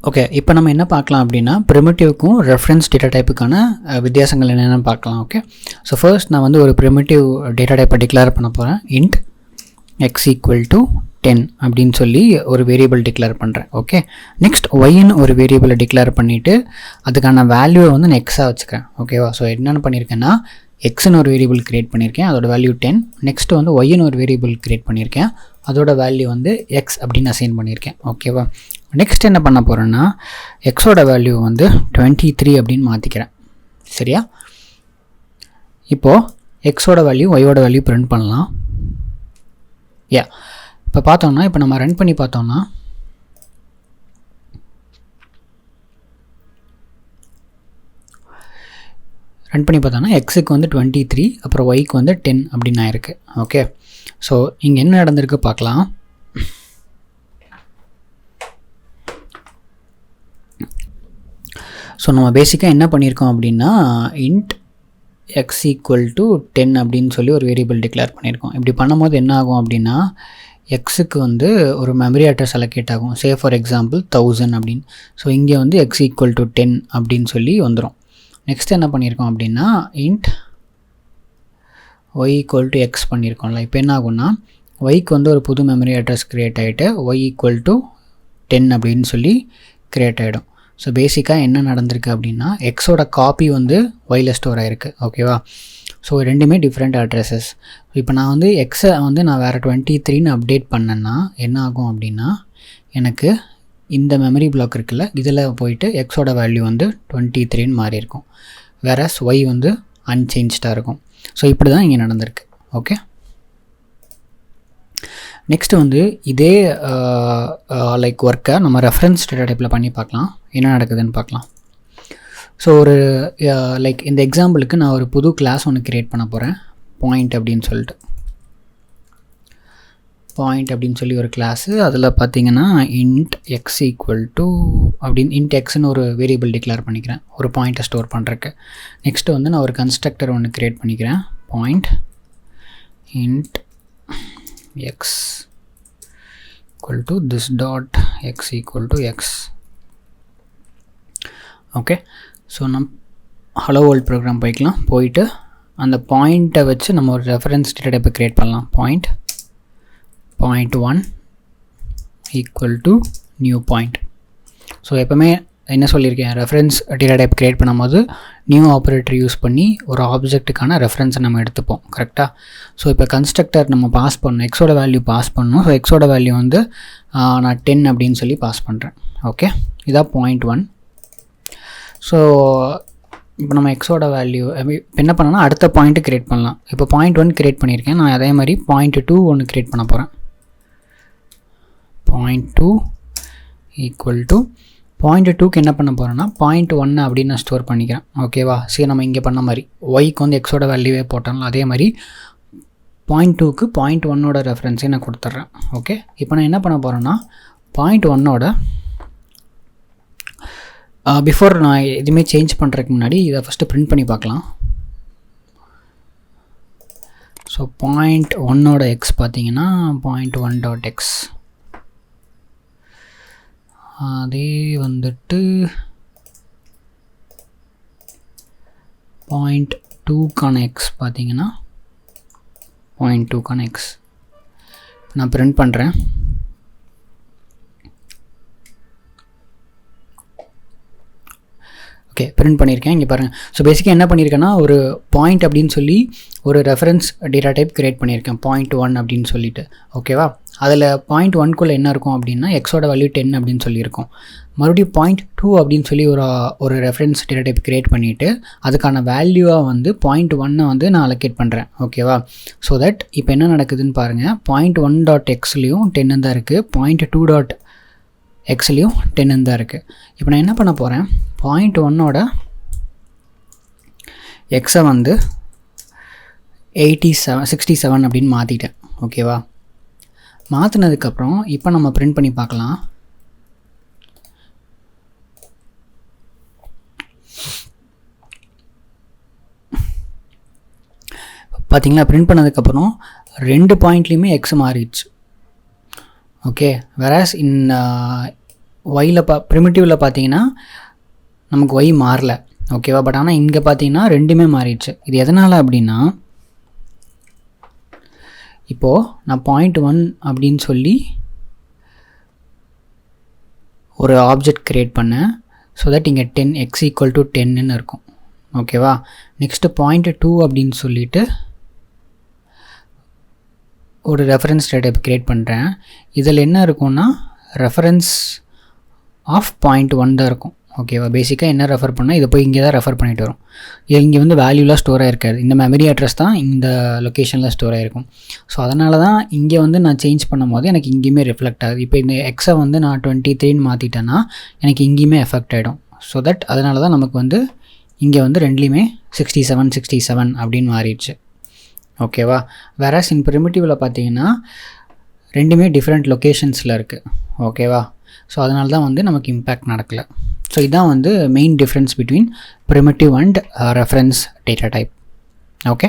Okay, இப்போ நம்ம என்ன பார்க்கலாம் அப்படின்னா ப்ரிமிட்டிவ்க்கும் ரெஃபரன்ஸ் டேட்டா டைப்புக்கான வித்தியாசங்கள் என்னென்னு பார்க்கலாம். ஓகே, ஸோ ஃபர்ஸ்ட் நான் வந்து ஒரு ப்ரிமிட்டிவ் டேட்டா டைப்பை டிக்ளேர் பண்ண போகிறேன். இன்ட் எக்ஸ் ஈக்குவல் டு 10 அப்படின்னு சொல்லி ஒரு வேரியபிள் டிக்ளேர் பண்ணுறேன். ஓகே, நெக்ஸ்ட் ஒய்ன்னு ஒரு வேரியபிளை டிக்ளேர் பண்ணிவிட்டு அதுக்கான வேல்யூவை வந்து நான் எக்ஸாக வச்சுக்கிறேன். ஓகேவா, ஸோ என்னென்னு பண்ணியிருக்கேன்னா எக்ஸ்ன்னு ஒரு வேரியபிள் க்ரியேட் பண்ணியிருக்கேன், அதோட வேல்யூ 10. நெக்ஸ்ட் வந்து ஒய்ன்னு ஒரு வேரியபிள் க்ரியேட் பண்ணியிருக்கேன், அதோட வேல்யூ வந்து எக்ஸ் அப்படின்னு அசைன் பண்ணியிருக்கேன். ஓகேவா, நெக்ஸ்ட் என்ன பண்ண போகிறேன்னா எக்ஸோட வேல்யூ வந்து 23 அப்படின்னு மாற்றிக்கிறேன். சரியா, இப்போது எக்ஸோட வேல்யூ ஒய்யோட வேல்யூ பிரிண்ட் பண்ணலாம். இப்போ பார்த்தோம்னா இப்போ நம்ம ரன் பண்ணி பார்த்தோம்னா எக்ஸுக்கு வந்து 23, அப்புறம் ஒய்க்கு வந்து 10 அப்படின்னு ஆயிருக்கு. ஓகே, ஸோ இங்கே என்ன நடந்திருக்கு பார்க்கலாம். ஸோ நம்ம பேசிக்காக என்ன பண்ணியிருக்கோம் அப்படின்னா இன்ட் எக்ஸ் ஈக்குவல் டு 10 அப்படின்னு சொல்லி ஒரு வேரியபிள் டிக்ளேர் பண்ணியிருக்கோம். இப்படி பண்ணும்போது என்ன ஆகும் அப்படின்னா எக்ஸுக்கு வந்து ஒரு மெமரி அட்ரஸ் அலோகேட் ஆகும். சே ஃபார் எக்ஸாம்பிள் 1000 அப்படின்னு. ஸோ இங்கே வந்து எக்ஸ் ஈக்குவல் டு 10 அப்படின்னு சொல்லி வந்துடும். நெக்ஸ்ட் என்ன பண்ணியிருக்கோம் அப்படின்னா int Y equal to X பண்ணியிருக்கோம்ல. இப்போ என்ன ஆகும்னா ஒய்க்கு வந்து ஒரு புது மெமரி அட்ரஸ் க்ரியேட் ஆகிட்டு ஒய் ஈக்குவல் டு 10 அப்படின்னு சொல்லி க்ரியேட் ஆகிடும். ஸோ பேசிக்காக என்ன நடந்திருக்கு அப்படின்னா எக்ஸோட காப்பி வந்து ஒயில் ஸ்டோர் ஆகிருக்கு. ஓகேவா, ஸோ ரெண்டுமே டிஃப்ரெண்ட் அட்ரஸஸ். இப்போ நான் வந்து எக்ஸை வந்து நான் வேறு 23ன்னு அப்டேட் பண்ணேன்னா என்ன ஆகும் அப்படின்னா எனக்கு இந்த மெமரி பிளாக் இருக்குல்ல, இதில் போயிட்டு எக்ஸோட வேல்யூ வந்து 23ன்னு மாறி இருக்கும், வேற ஒய் வந்து அன்சேஞ்ச்டாக இருக்கும். ஸோ இப்படி தான் இங்கே நடந்திருக்கு. ஓகே, நெக்ஸ்ட்டு வந்து இதே லைக் ஒர்க்கை நம்ம ரெஃபரன்ஸ் டேட்டா டைப்பில் பண்ணி பார்க்கலாம், என்ன நடக்குதுன்னு பார்க்கலாம். ஸோ ஒரு லைக் இந்த எக்ஸாம்பிளுக்கு நான் ஒரு புது கிளாஸ் ஒன்று க்ரியேட் பண்ண போகிறேன், பாயிண்ட் அப்படின்னு சொல்லிட்டு. பாயிண்ட் அப்படின்னு சொல்லி ஒரு கிளாஸு, அதில் பார்த்தீங்கன்னா இன்ட் எக்ஸ் ஈக்குவல் டு அப்படின்னு இன்ட் எக்ஸ்ன்னு ஒரு வேரியபிள் டிக்ளேர் பண்ணிக்கிறேன் ஒரு பாயிண்ட்டை ஸ்டோர் பண்ணுறக்கு. நெக்ஸ்ட்டு வந்து நான் ஒரு கன்ஸ்ட்ரக்டர் ஒன்று க்ரியேட் பண்ணிக்கிறேன், point int x equal to this dot x equal to x. Okay, so நம்ம ஹலோ வேர்ல்ட் ப்ரோக்ராம் போய்க்கலாம். போயிட்டு அந்த பாயிண்ட்டை வச்சு நம்ம ஒரு ரெஃபரன்ஸ் டேட்டா டைப்பை க்ரியேட் பண்ணலாம். Point 1 equal to new point. So எப்போவுமே என்ன சொல்லியிருக்கேன், ரெஃபரன்ஸ் டேட்டா டைப் க்ரியேட் பண்ணும்போது நியூ ஆப்ரேட்டர் யூஸ் பண்ணி ஒரு ஆப்ஜெக்ட்டுக்கான ரெஃபரன்ஸை நம்ம எடுத்துப்போம். கரெக்டாக, ஸோ இப்போ கன்ஸ்ட்ரக்டர் நம்ம பாஸ் பண்ணணும், எக்ஸோட வேல்யூ பாஸ் பண்ணணும். ஸோ எக்ஸோட வேல்யூ வந்து நான் 10 அப்படின்னு சொல்லி பாஸ் பண்ணுறேன். ஓகே, இதான் பாயிண்ட் 1. ஸோ இப்போ நம்ம எக்ஸோட வேல்யூ இப்போ என்ன பண்ணோன்னா அடுத்த பாயிண்ட்டு க்ரியேட் பண்ணலாம். இப்போ பாயிண்ட் 1 க்ரியேட் பண்ணியிருக்கேன், நான் அதே மாதிரி பாயிண்ட் 2 ஒன்று க்ரியேட் பண்ண போகிறேன். பாயிண்ட் 2 ஈக்குவல் டு பாயிண்ட் 2க்கு என்ன பண்ண போகிறேன்னா பாயிண்ட் 1 அப்படின்னு நான் ஸ்டோர் பண்ணிக்கிறேன். ஓகேவா, சரி நம்ம இங்கே பண்ண மாதிரி ஒய்க்கு வந்து எக்ஸோட வேல்யூவே போட்டாலும் அதே மாதிரி பாயிண்ட் 2க்கு பாயிண்ட் 1ஓட ரெஃபரன்ஸே நான் கொடுத்துட்றேன். ஓகே, இப்போ நான் என்ன பண்ண போகிறேன்னா பாயிண்ட் 1ஓட பிஃபோர் நான் எதுவுமே சேஞ்ச் பண்ணுறதுக்கு முன்னாடி இதை ஃபஸ்ட்டு பிரிண்ட் பண்ணி பார்க்கலாம். ஸோ பாயிண்ட் 1ஓட எக்ஸ் பார்த்தீங்கன்னா பாயிண்ட் 1 டாட் எக்ஸ், அதே வந்துட்டு பாயிண்ட் 2க்கான எக்ஸ் பார்த்தீங்கன்னா பாயிண்ட் 2க்கான எக்ஸ் நான் பிரிண்ட் பண்ணுறேன். ஓகே, பிரிண்ட் பண்ணியிருக்கேன், இங்கே பாருங்கள். ஸோ பேசிக்காக என்ன பண்ணியிருக்கேன்னா ஒரு பாயிண்ட் அப்படின்னு சொல்லி ஒரு ரெஃபரன்ஸ் டேட்டா டைப் க்ரியேட் பண்ணியிருக்கேன், பாயிண்ட் 1 அப்படின்னு சொல்லிட்டு. ஓகேவா, அதில் பாயிண்ட் 1குள்ளே என்ன இருக்கும் அப்படின்னா எக்ஸோட வேல்யூ 10 அப்படின்னு சொல்லியிருக்கோம். மறுபடியும் பாயிண்ட் 2 அப்படின்னு சொல்லி ஒரு ரெஃபரன்ஸ் டேட்டா டைப் க்ரியேட் பண்ணிவிட்டு அதுக்கான வேல்யூவாக வந்து பாயிண்ட் 1 வந்து நான் அலோகேட் பண்ணுறேன். ஓகேவா, ஸோ தட் இப்போ என்ன நடக்குதுன்னு பாருங்கள், பாயிண்ட் 1 டாட் எக்ஸ்லேயும் 10 தான் இருக்குது, பாயிண்ட் 2 டாட் எக்ஸ்லேயும் 10 தான் இருக்குது. இப்போ நான் என்ன பண்ண போகிறேன், பாயிண்ட் 1ஓட எக்ஸை வந்து 67 அப்படின்னு மாற்றிட்டேன். ஓகேவா, மாற்றினதுக்கப்புறம் இப்போ நம்ம பிரிண்ட் பண்ணி பார்க்கலாம். பார்த்தீங்களா, பிரிண்ட் பண்ணதுக்கப்புறம் 2 பாயிண்ட்லேயுமே எக்ஸ் மாறிடுச்சு. ஓகே, whereas in ஒயில் ப்ரிமிட்டிவில் பார்த்தீங்கன்னா நமக்கு ஒய் மாறல, ஓகேவா. பட் ஆனால் இங்கே பார்த்தீங்கன்னா ரெண்டுமே மாறிடுச்சு. இது எதனால் அப்படின்னா, இப்போது நான் 0.1 அப்படின்னு சொல்லி ஒரு ஆப்ஜெக்ட் க்ரியேட் பண்ணேன். ஸோ தட் இங்கே 10 x = 10ன்னு இருக்கும், ஓகேவா. நெக்ஸ்ட்டு 0.2 அப்படின்னு சொல்லிட்டு ஒரு ரெஃபரன்ஸ் டேட்டா டைப் க்ரியேட் பண்ணுறேன். இதில் என்ன இருக்கும்னா ரெஃபரன்ஸ் ஆஃப் 0.1 தான் இருக்கும், ஓகேவா. பேசிக்காக என்ன ரெஃபர் பண்ணால் இதை போய் இங்கே தான் ரெஃபர் பண்ணிட்டு வரும். இது இங்கே வந்து வேல்யூலாம் ஸ்டோர் ஆகிருக்காது, இந்த மெமரி அட்ரஸ் தான் இந்த லொக்கேஷனில் ஸ்டோர் ஆகிருக்கும். ஸோ அதனால தான் இங்கே வந்து நான் சேஞ்ச் பண்ணும் போது எனக்கு இங்கேயுமே ரிஃப்ளெக்ட் ஆகுது. இப்போ இந்த எக்ஸை வந்து நான் 23ன்னு மாற்றிட்டேன்னா எனக்கு இங்கேயுமே எஃபெக்ட் ஆகிடும். ஸோ தட் அதனால தான் நமக்கு வந்து இங்கே வந்து ரெண்டுலேயுமே 67 அப்படின்னு மாறிடுச்சு, ஓகேவா. வேறஸ் இன் ப்ரிமிட்டிவில் பார்த்தீங்கன்னா ரெண்டுமே டிஃப்ரெண்ட் லொக்கேஷன்ஸில் இருக்குது, ஓகேவா. ஸோ அதனால தான் வந்து நமக்கு இம்பேக்ட் நடக்கலை. ஸோ இதுதான் வந்து main difference between primitive and reference data type, okay.